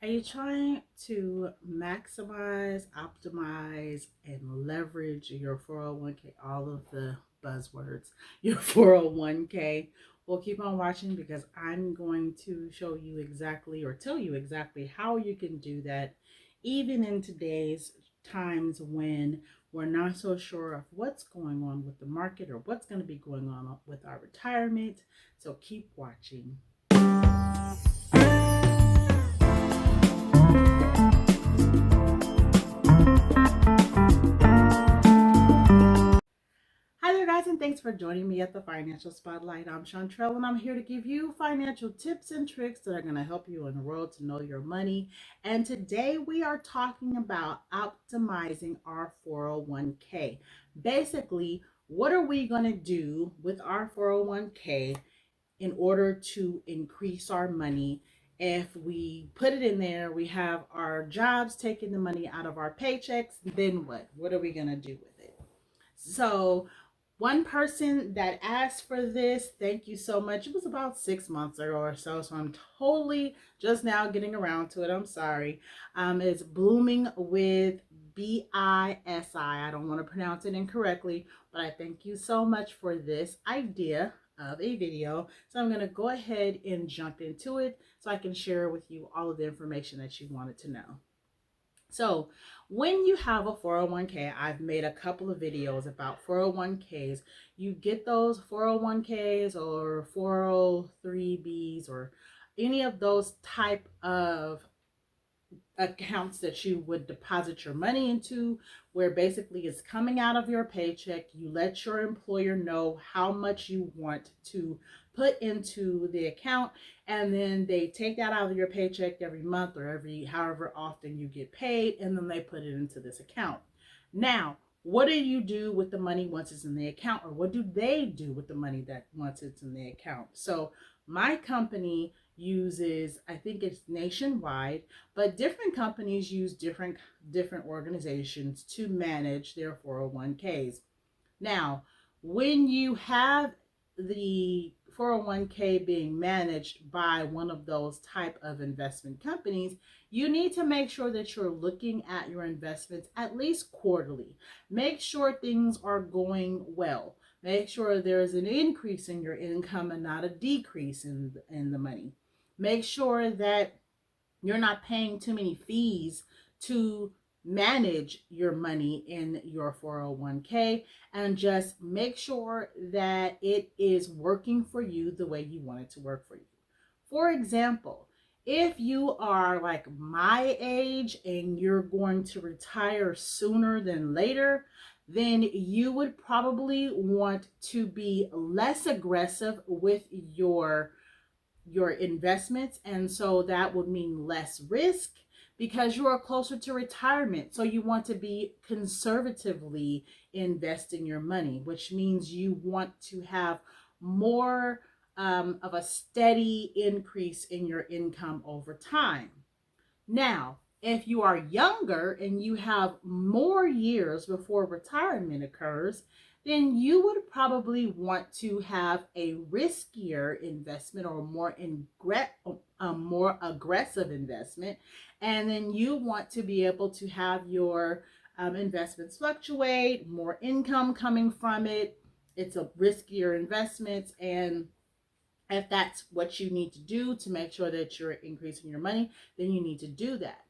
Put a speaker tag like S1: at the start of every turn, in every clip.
S1: Are you trying to maximize, optimize, and leverage your 401k? All of the buzzwords, your 401k. Well, keep on watching because I'm going to show you exactly or tell you exactly how you can do that, even in today's times when we're not so sure of what's going on with the market or what's going to be going on with our retirement. So keep watching. Hi there, guys, and thanks for joining me at the Financial Spotlight. I'm Chantrell, and I'm here to give you financial tips and tricks that are going to help you in the world to know your money. And today we are talking about optimizing our 401k. Basically, what are we going to do with our 401k in order to increase our money? If we put it in there, we have our jobs taking the money out of our paychecks, then what? What are we going to do with it? So, one person that asked for this, thank you so much. It was about 6 months ago or so I'm totally just now getting around to it. I'm sorry. It's Blooming with BISI. I don't want to pronounce it incorrectly, but I thank you so much for this idea of a video. So I'm going to go ahead and jump into it so I can share with you all of the information that you wanted to know. So, when you have a 401k, I've made a couple of videos about 401ks. You get those 401ks or 403bs or any of those type of accounts that you would deposit your money into, where basically it's coming out of your paycheck. You let your employer know how much you want to put into the account, and then they take that out of your paycheck every month or every however often you get paid, and then they put it into this account. Now, what do you do with the money once it's in the account, or what do they do with the money that once it's in the account? So my company uses, I think it's nationwide, but different companies use different organizations to manage their 401ks. Now, when you have the 401k being managed by one of those type of investment companies, you need to make sure that you're looking at your investments at least quarterly. Make sure things are going well. Make sure there's an increase in your income and not a decrease in the money. Make sure that you're not paying too many fees to manage your money in your 401k, and just make sure that it is working for you the way you want it to work for you. For example, if you are like my age and you're going to retire sooner than later, then you would probably want to be less aggressive with your investments, and so that would mean less risk because you are closer to retirement. So you want to be conservatively investing your money, which means you want to have more of a steady increase in your income over time. Now, if you are younger and you have more years before retirement occurs, then you would probably want to have a riskier investment or a more aggressive investment. And then you want to be able to have your investments fluctuate, more income coming from it. It's a riskier investment, and if that's what you need to do to make sure that you're increasing your money, then you need to do that.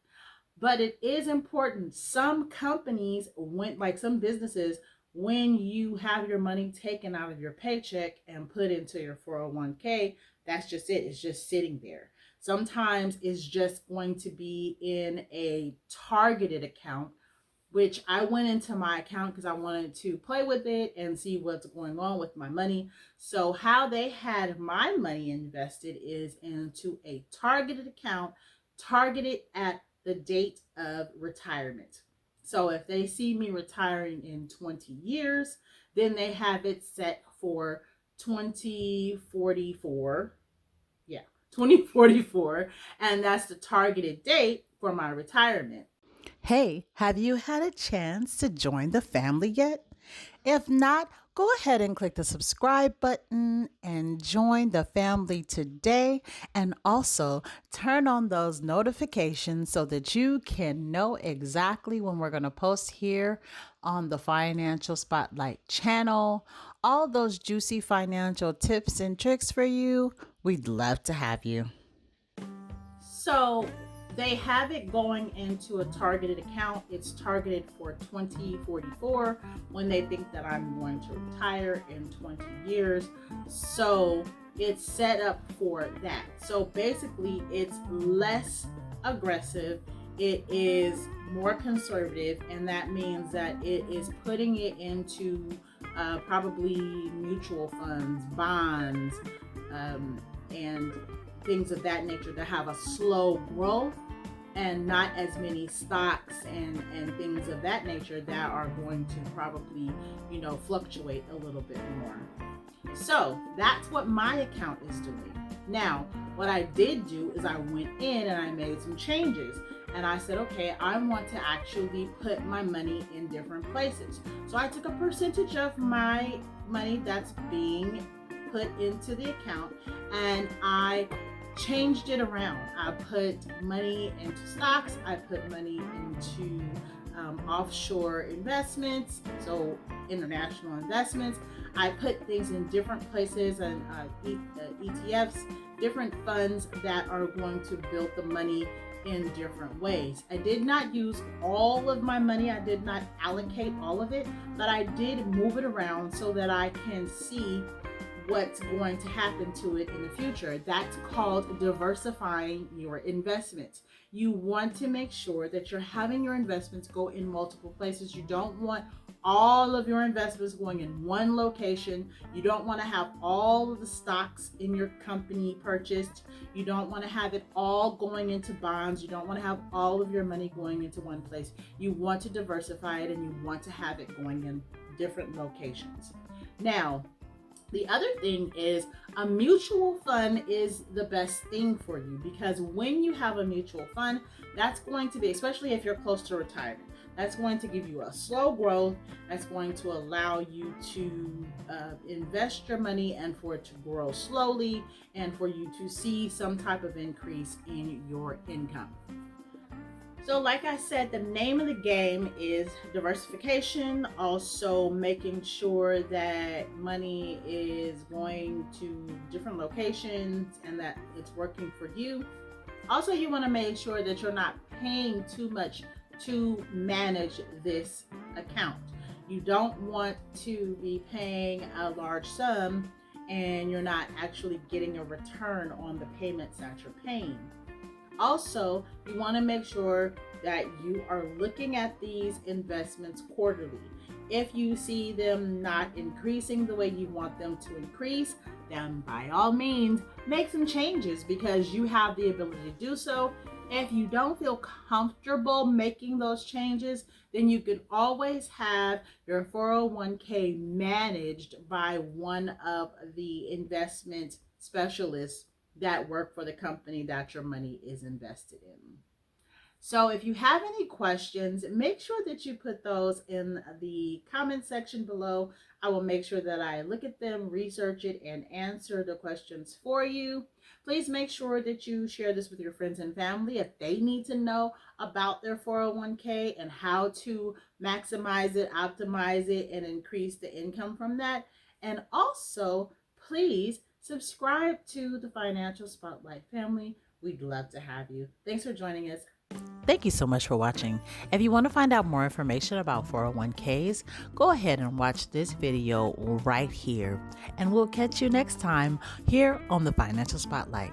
S1: But it is important. Some companies, like some businesses, when you have your money taken out of your paycheck and put into your 401k, that's just it. It's just sitting there. Sometimes it's just going to be in a targeted account, which I went into my account because I wanted to play with it and see what's going on with my money. So how they had my money invested is into a targeted account, targeted at the date of retirement. So if they see me retiring in 20 years, then they have it set for 2044. Yeah, 2044. And that's the targeted date for my retirement. Hey, have you had a chance to join the family yet? If not, go ahead and click the subscribe button and join the family today. And also turn on those notifications so that you can know exactly when we're going to post here on the Financial Spotlight channel. All those juicy financial tips and tricks for you. We'd love to have you. So they have it going into a targeted account. It's targeted for 2044 when they think that I'm going to retire in 20 years. So it's set up for that. So basically it's less aggressive. It is more conservative, and that means that it is putting it into probably mutual funds, bonds, and things of that nature that have a slow growth, and not as many stocks and things of that nature that are going to probably, fluctuate a little bit more. So that's what my account is doing. Now, what I did do is I went in and I made some changes. And I said, okay, I want to actually put my money in different places. So I took a percentage of my money that's being put into the account and I changed it around. I put money into stocks. I put money into offshore investments, so international investments. I put things in different places and ETFs, different funds that are going to build the money in different ways. I did not use all of my money. I did not allocate all of it, but I did move it around so that I can see what's going to happen to it in the future. That's called diversifying your investments. You want to make sure that you're having your investments go in multiple places. You don't want all of your investments going in one location. You don't want to have all of the stocks in your company purchased. You don't want to have it all going into bonds. You don't want to have all of your money going into one place. You want to diversify it, and you want to have it going in different locations. Now, the other thing is a mutual fund is the best thing for you, because when you have a mutual fund, that's going to be, especially if you're close to retirement, that's going to give you a slow growth. That's going to allow you to invest your money and for it to grow slowly and for you to see some type of increase in your income. So like I said, the name of the game is diversification, also making sure that money is going to different locations and that it's working for you. Also, you want to make sure that you're not paying too much to manage this account. You don't want to be paying a large sum and you're not actually getting a return on the payments that you're paying. Also, you want to make sure that you are looking at these investments quarterly. If you see them not increasing the way you want them to increase, then by all means, make some changes because you have the ability to do so. If you don't feel comfortable making those changes, then you can always have your 401k managed by one of the investment specialists that work for the company that your money is invested in. So if you have any questions, make sure that you put those in the comment section below. I will make sure that I look at them, research it, and answer the questions for you. Please make sure that you share this with your friends and family if they need to know about their 401k and how to maximize it, optimize it, and increase the income from that. And also, please subscribe to the Financial Spotlight family. We'd love to have you. Thanks for joining us. Thank you so much for watching. If you want to find out more information about 401ks, go ahead and watch this video right here. And we'll catch you next time here on the Financial Spotlight.